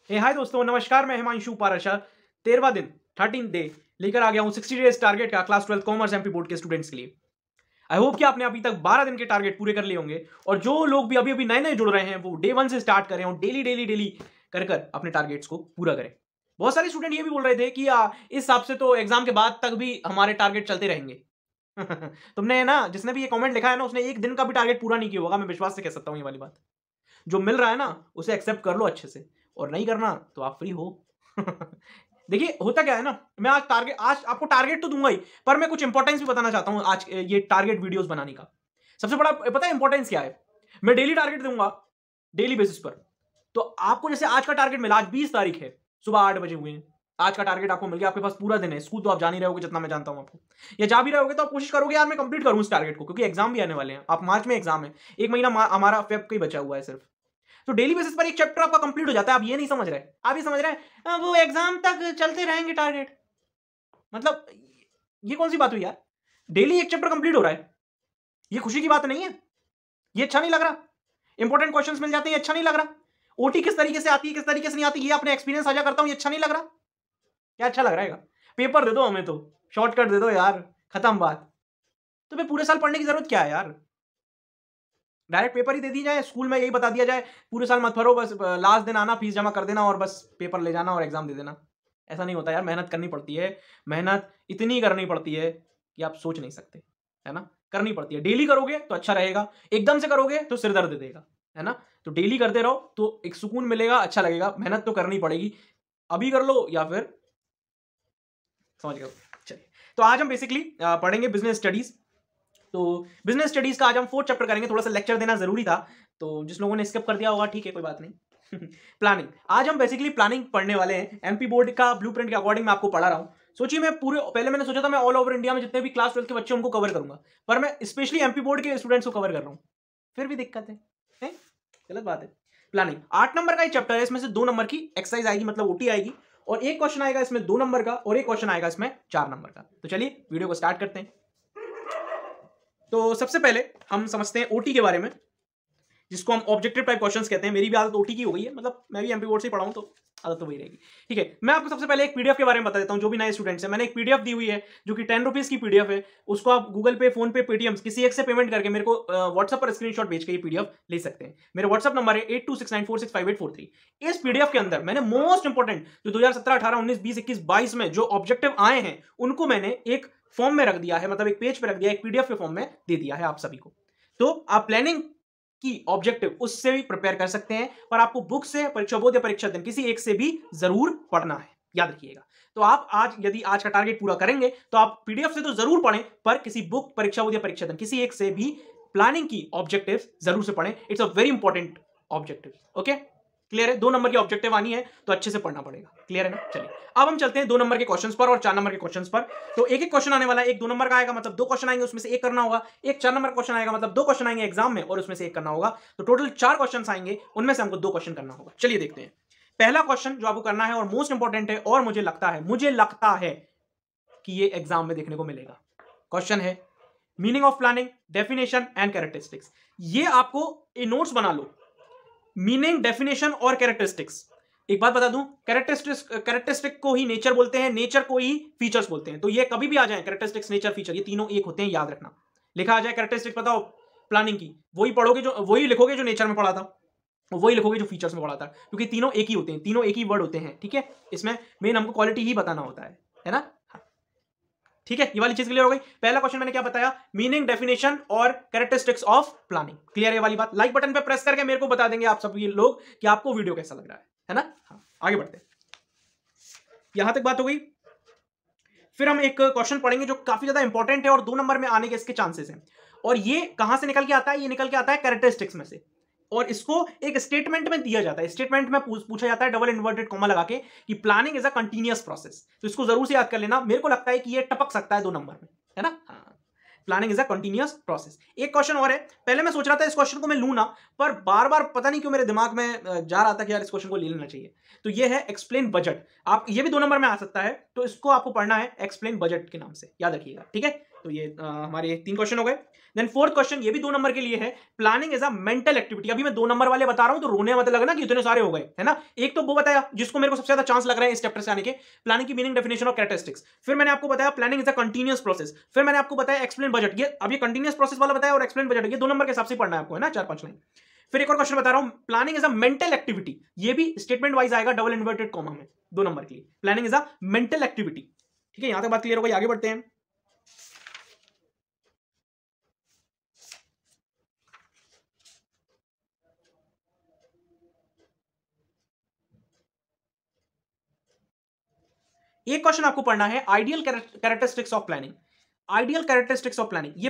हाय दोस्तों, नमस्कार। मैं हिमांशु पाराशर 13वां दिन 13 डे लेकर आ गया हूं 60 डेज टारगेट का क्लास 12 कॉमर्स एमपी बोर्ड के स्टूडेंट्स के लिए। आई होप कि आपने अभी तक 12 दिन के टारगेट पूरे कर लिए होंगे और जो लोग भी अभी अभी नए नए जुड़ रहे हैं वो डे 1 से स्टार्ट करें और डेली डेली डेली कर कर अपने टारगेट्स को पूरा करें। बहुत सारे स्टूडेंट ये भी बोल रहे थे कि इस हिसाब से तो एग्जाम के बाद तक भी हमारे टारगेट चलते रहेंगे। तुमने ना, जिसने भी ये कमेंट लिखा है ना, उसने एक दिन का भी टारगेट पूरा नहीं किया होगा। मैं विश्वास से कह सकता हूं ये वाली बात। जो मिल रहा है ना उसे एक्सेप्ट कर लो अच्छे से, और नहीं करना तो आप फ्री हो। देखिए होता क्या है ना, मैं आज आपको टारगेट तो दूंगा ही, पर मैं कुछ इंपॉर्टेंस भी बताना चाहता हूं आज ये टारगेट वीडियोस बनाने का। सबसे बड़ा पता है इंपॉर्टेंस क्या है? मैं डेली टारगेट दूंगा, डेली बेसिस पर। तो आपको जैसे आज का टारगेट मिला, आज 20 तारीख है, सुबह 8 बजे हुए हैं, आज का टारगेट आपको मिल गया। आपके पास पूरा दिन है। स्कूल तो आप जा नहीं रहोगे, जितना मैं जानता हूं आपको, या जा भी रहोगे तो आप कोशिश करोगे यार मैं कंप्लीट करूं इस टारगेट को, क्योंकि एग्जाम भी आने वाले हैं। आप मार्च में एग्जाम है, एक महीना हमारा फेब का ही बचा हुआ है सिर्फ। तो डेली बेसिस पर एक चैप्टर आपका कंप्लीट हो जाता है। आप ये नहीं समझ रहे, आप ये समझ रहे हैं वो एग्जाम तक चलते रहेंगे टारगेट। मतलब ये कौन सी बात हुई यार? डेली एक चैप्टर कंप्लीट हो रहा है, ये खुशी की बात नहीं है? ये अच्छा नहीं लग रहा? इंपॉर्टेंट क्वेश्चंस मिल जाते हैं, अच्छा नहीं लग रहा? ओटी किस तरीके से आती है, किस तरीके से नहीं आती, ये अपने एक्सपीरियंस साझा करता हूं, ये अच्छा नहीं लग रहा? क्या अच्छा लग रहा है? पेपर दे दो हमें, तो शॉर्टकट दे दो यार, खत्म बात। तो फिर पूरे साल पढ़ने की जरूरत क्या है यार? डायरेक्ट पेपर ही दे दी जाए, स्कूल में यही बता दिया जाए पूरे साल मत पढ़ो, बस लास्ट दिन आना, फीस जमा कर देना और बस पेपर ले जाना और एग्जाम दे देना। ऐसा नहीं होता यार, मेहनत करनी पड़ती है। मेहनत इतनी करनी पड़ती है कि आप सोच नहीं सकते, है ना? करनी पड़ती है। डेली करोगे तो अच्छा रहेगा, एकदम से करोगे तो सिर दर्द देगा, है ना? तो डेली करते रहो तो एक सुकून मिलेगा, अच्छा लगेगा। मेहनत तो करनी पड़ेगी, अभी कर लो या फिर समझ गए। चलिए, तो आज हम बेसिकली पढ़ेंगे बिजनेस स्टडीज। तो बिजनेस स्टडीज का आज हम 4th चैप्टर करेंगे। थोड़ा सा लेक्चर देना जरूरी था, तो जिस लोगों ने स्किप कर दिया होगा ठीक है, कोई बात नहीं। प्लानिंग, आज हम बेसिकली प्लानिंग पढ़ने वाले हैं। एमपी बोर्ड का ब्लूप्रिंट के अकॉर्डिंग मैं आपको पढ़ा रहा हूं। सोचिए, मैं पूरे पहले मैंने सोचा था मैं ऑल ओवर इंडिया में जितने भी क्लास 12 के बच्चे उनको कवर करूंगा, पर मैं स्पेशली एमपी बोर्ड के स्टूडेंट्स को कवर कर रहा हूं। फिर भी दिक्कत है? गलत बात है। प्लानिंग 8 नंबर का ही चैप्टर है, इसमें से 2 नंबर की एक्सरसाइज आएगी, मतलब ओटी आएगी, और एक क्वेश्चन आएगा इसमें 2 नंबर का, और एक क्वेश्चन आएगा इसमें 4 नंबर का। तो चलिए वीडियो को स्टार्ट करते हैं। तो सबसे पहले हम समझते हैं ओटी के बारे में, जिसको हम ऑब्जेक्टिव टाइप क्वेश्चंस कहते हैं। मेरी भी आदत ओटी की हो गई है, मतलब मैं भी एमपी बोर्ड से पढ़ा हूं, तो आदत तो वही रहेगी। ठीक है, मैं आपको सबसे पहले एक पीडीएफ के बारे में बता देता हूं। जो भी नए स्टूडेंट्स हैं, मैंने एक पीडीएफ दी हुई है जो कि 10 रुपीज की पीडीएफ है। उसको आप गूगल पे, फोन पे, पेटीएम किसी एक से पेमेंट करके मेरे को व्हाट्सएप पर स्क्रीनशॉट भेज के ये पीडीएफ ले सकते हैं। मेरा व्हाट्सएप नंबर है 8269465843। इस पीडीएफ के अंदर मैंने मोस्ट इंपोर्टेंट जो 2017, 18, 19, 20, 21, 22 में जो ऑब्जेक्टिव आए हैं उनको मैंने एक फॉर्म में रख दिया है, मतलब एक पेज पे रख दिया, एक पीडीएफ के फॉर्म में दे दिया है आप सभी को। तो आप प्लानिंग की ऑब्जेक्टिव उससे भी प्रिपेयर कर सकते हैं, पर आपको बुक से, परीक्षा बोर्ड या परीक्षा दिन, किसी एक से भी जरूर पढ़ना है, याद रखिएगा। तो आप आज यदि आज का टारगेट पूरा करेंगे तो आप पीडीएफ से तो जरूर पढ़ें, पर किसी बुक, परीक्षा बोर्ड या परीक्षा दिन, किसी एक से भी प्लानिंग की ऑब्जेक्टिव जरूर से पढ़ें। It's a very important objective. Okay, clear है? 2 नंबर की ऑब्जेक्टिव आनी है तो अच्छे से पढ़ना पड़ेगा। क्लियर है ना? चलिए अब हम चलते हैं 2 नंबर के क्वेश्चंस पर और 4 नंबर के क्वेश्चंस पर। तो एक एक क्वेश्चन आने वाला है। एक 2 नंबर का आएगा, मतलब 2 क्वेश्चन आएंगे, उसमें से एक करना होगा। एक 4 नंबर क्वेश्चन आएगा, मतलब 2 क्वेश्चन आएंगे एग्जाम में और उसमें से एक करना होगा। तो टोटल 4 क्वेश्चन आएंगे, उनमें से हमको 2 क्वेश्चन करना होगा। चलिए देखते हैं। पहला क्वेश्चन जो आपको करना है और मोस्ट इंपॉर्टेंट है, और मुझे लगता है कि ये एग्जाम में देखने को मिलेगा। क्वेश्चन है meaning of planning, definition and characteristics. ये आपको नोट्स बना लो, मीनिंग, डेफिनेशन और कैरेक्टरिस्टिक्स। एक बात बता दूं, कैरेक्टरिस्टिक को ही नेचर बोलते हैं, नेचर को ही फीचर्स बोलते हैं। तो ये कभी भी आ जाए, कैरेक्टरिस्टिक्स, नेचर, फीचर, ये तीनों एक होते हैं, याद रखना। लिखा आ जाए कैरेक्टरिस्टिक्स बताओ प्लानिंग की, वही पढ़ोगे, जो वही लिखोगे जो नेचर में पढ़ा था, वही लिखोगे जो फीचर्स में पढ़ा था, क्योंकि तीनों एक ही होते हैं, तीनों एक ही वर्ड होते हैं। ठीक है, इसमें मेन हमको क्वालिटी ही बताना होता है ना? ठीक है, ये वाली चीज क्लियर हो गई। पहला क्वेश्चन मैंने क्या बताया? मीनिंग, डेफिनेशन और कैरेक्टरिस्टिक्स ऑफ प्लानिंग। क्लियर है ये वाली बात? लाइक बटन पे प्रेस करके मेरे को बता देंगे आप सभी लोग कि आपको वीडियो कैसा लग रहा है ना? हाँ, आगे बढ़ते हैं। यहां तक बात हो गई। फिर हम एक क्वेश्चन पढ़ेंगे जो काफी ज्यादा इंपॉर्टेंट है और 2 नंबर में आने के इसके चांसेस हैं। और ये कहां से निकल के आता है? ये निकल के आता है कैरेक्टरिस्टिक्स में से, और इसको एक स्टेटमेंट में दिया जाता है। स्टेटमेंट में पूछा जाता है डबल इन्वर्टेड कॉमा लगा के कि planning is a continuous process. तो इसको जरूर से याद कर लेना। मेरे को लगता है कि ये टपक सकता है 2 नंबर में, है ना? हाँ, planning is a continuous process. एक क्वेश्चन और है, पहले मैं सोच रहा था इस क्वेश्चन को मैं लूं ना, पर बार बार पता नहीं क्यों मेरे दिमाग में जा रहा था कि यार इस क्वेश्चन को ले लेना चाहिए। तो ये है एक्सप्लेन बजट। आप ये भी 2 नंबर में आ सकता है, तो इसको आपको पढ़ना है एक्सप्लेन बजट के नाम से, याद रखिएगा। ठीक है, तो ये हमारे 3 क्वेश्चन हो गए। देन फोर्थ क्वेश्चन, ये भी 2 नंबर के लिए है। Planning is a mental activity. अभी मैं 2 नंबर वाले बता रहा हूं तो रोने मत लगना कि इतने सारे हो गए, है ना। एक तो वो बताया जिसको मेरे को सबसे ज्यादा चांस लग रहा है इस चैप्टर से आने के, प्लानिंग की मीनिंग, डेफिनेशन और कैरेक्टरिस्टिक्स। फिर मैंने आपको बताया planning is a continuous process. फिर मैंने आपको बताया एक्सप्लेन बजट। ये अब ये कंटीन्यूअस प्रोसेस वाला बताया और एक्सप्लेन बजट, ये 2 नंबर के हिसाब से पढ़ना है आपको, है ना, 4-5 लाइन। फिर एक और क्वेश्चन बता रहा हूं, planning is a mental activity. ये भी स्टेटमेंट वाइज आएगा, डबल इन्वर्टेड कॉमा में, 2 नंबर के लिए। Planning is a mental activity. ठीक है, यहां तक बात क्लियर हो गई, आगे बढ़ते हैं। एक क्वेश्चन आपको पढ़ना है, ideal characteristics of planning. Ideal characteristics of planning, ये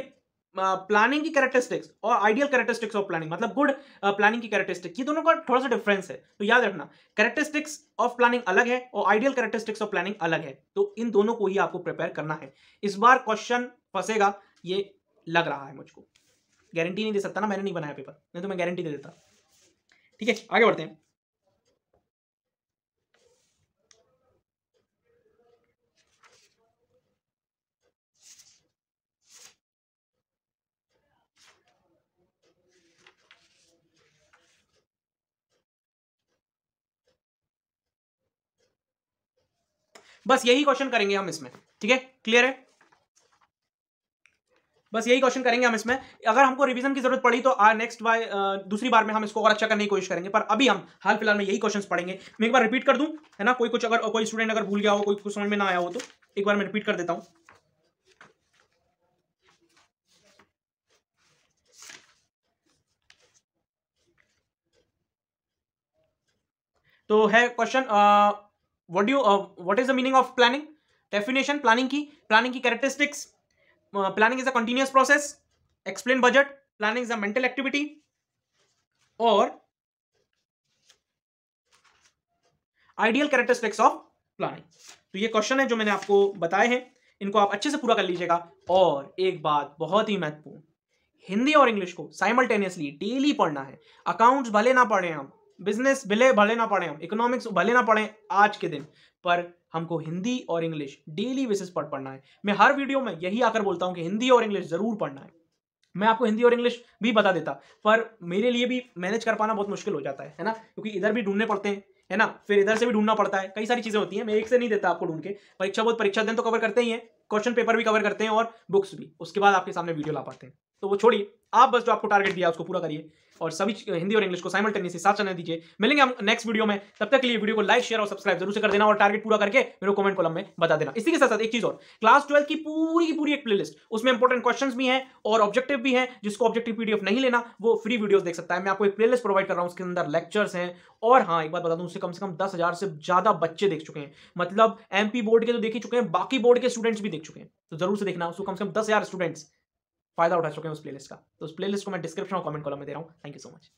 प्लानिंग की कैरेक्टरिस्टिक्स और आइडियल कैरेक्टरिस्टिक्स ऑफ प्लानिंग, मतलब गुड प्लानिंग की कैरेक्टरिस्टिक्स, ये दोनों का थोड़ा सा डिफरेंस है, तो याद रखना। कैरेक्टरिस्टिक्स ऑफ प्लानिंग अलग है और आइडियल कैरेक्टरिस्टिक्स ऑफ प्लानिंग अलग है, तो इन दोनों को ही आपको प्रिपेयर करना है। इस बार क्वेश्चन फंसेगा, ये लग रहा है मुझको। गारंटी नहीं दे सकता ना, मैंने नहीं बनाया पेपर, नहीं तो मैं गारंटी दे देता। ठीक है, आगे बढ़ते हैं। बस यही क्वेश्चन करेंगे हम इसमें, ठीक है, क्लियर है। बस यही क्वेश्चन करेंगे हम इसमें। अगर हमको रिवीजन की जरूरत पड़ी तो नेक्स्ट बार दूसरी बार में हम इसको और अच्छा करने की कोशिश करेंगे, पर अभी हम हाल फिलहाल में यही क्वेश्चंस पढ़ेंगे। मैं एक बार रिपीट कर दूं, है ना, कोई कुछ अगर कोई स्टूडेंट अगर भूल गया हो, कोई कुछ समझ में ना आया हो, तो एक बार मैं रिपीट कर देता हूं। तो है question, what is the meaning of planning, definition planning की characteristics, planning is a continuous process, explain budget, planning is a mental activity, और आइडियल कैरेक्टरिस्टिक्स ऑफ प्लानिंग। तो ये क्वेश्चन है जो मैंने आपको बताए हैं, इनको आप अच्छे से पूरा कर लीजिएगा। और एक बात बहुत ही महत्वपूर्ण, हिंदी और इंग्लिश को साइमल्टेनियसली डेली पढ़ना है। अकाउंट्स भले ना पढ़ें हम, बिजनेस भले ना पढ़ें हम, इकोनॉमिक्स भले ना पढ़ें आज के दिन, पर हमको हिंदी और इंग्लिश डेली बेसिस पर पढ़ना है। मैं हर वीडियो में यही आकर बोलता हूं कि हिंदी और इंग्लिश जरूर पढ़ना है। मैं आपको हिंदी और इंग्लिश भी बता देता, पर मेरे लिए भी मैनेज कर पाना बहुत मुश्किल हो जाता है ना, क्योंकि इधर भी ढूंढने पड़ते हैं, है ना, फिर इधर से भी ढूंढना पड़ता है, कई सारी चीजें होती हैं। मैं एक से नहीं देता आपको ढूंढ के, परीक्षा दिन तो कवर करते ही हैं, क्वेश्चन पेपर भी कवर करते हैं और बुक्स भी, उसके बाद आपके सामने वीडियो ला पाते हैं। तो वो छोड़िए, आप बस जो आपको टारगेट दिया उसको पूरा करिए और सभी हिंदी और इंग्लिश को साइमल्टेनियसली साथ चलने दीजिए। मिलेंगे हम नेक्स्ट वीडियो में, तब तक के लिए वीडियो को लाइक शेयर और सब्सक्राइब जरूर से कर देना और टारगेट पूरा करके मेरे कमेंट कॉलम में बता देना। इसी के साथ साथ एक चीज और, क्लास 12 की पूरी एक प्लेलिस्ट, उसमें इंपॉर्टेंट क्वेश्चंस भी हैं और ऑब्जेक्टिव भी हैं। जिसको ऑब्जेक्टिव पीडीएफ नहीं लेना वो फ्री वीडियोस देख सकता है। मैं आपको एक प्लेलिस्ट प्रोवाइड कर रहा हूं, उसके अंदर लेक्चर्स हैं। और हाँ, एक बात बता दूं, उससे कम 10,000 से ज्यादा बच्चे देख चुके हैं, मतलब एमपी बोर्ड के तो देख ही चुके हैं, बाकी बोर्ड के स्टूडेंट्स भी देख चुके हैं। तो जरूर से देखना, उसको कम से कम 10,000 स्टूडेंट्स फायदा उठा चुके हैं उस प्लेलिस्ट का। तो उस प्लेलिस्ट को मैं डिस्क्रिप्शन और कमेंट कॉलम में दे रहा हूं। Thank you so much.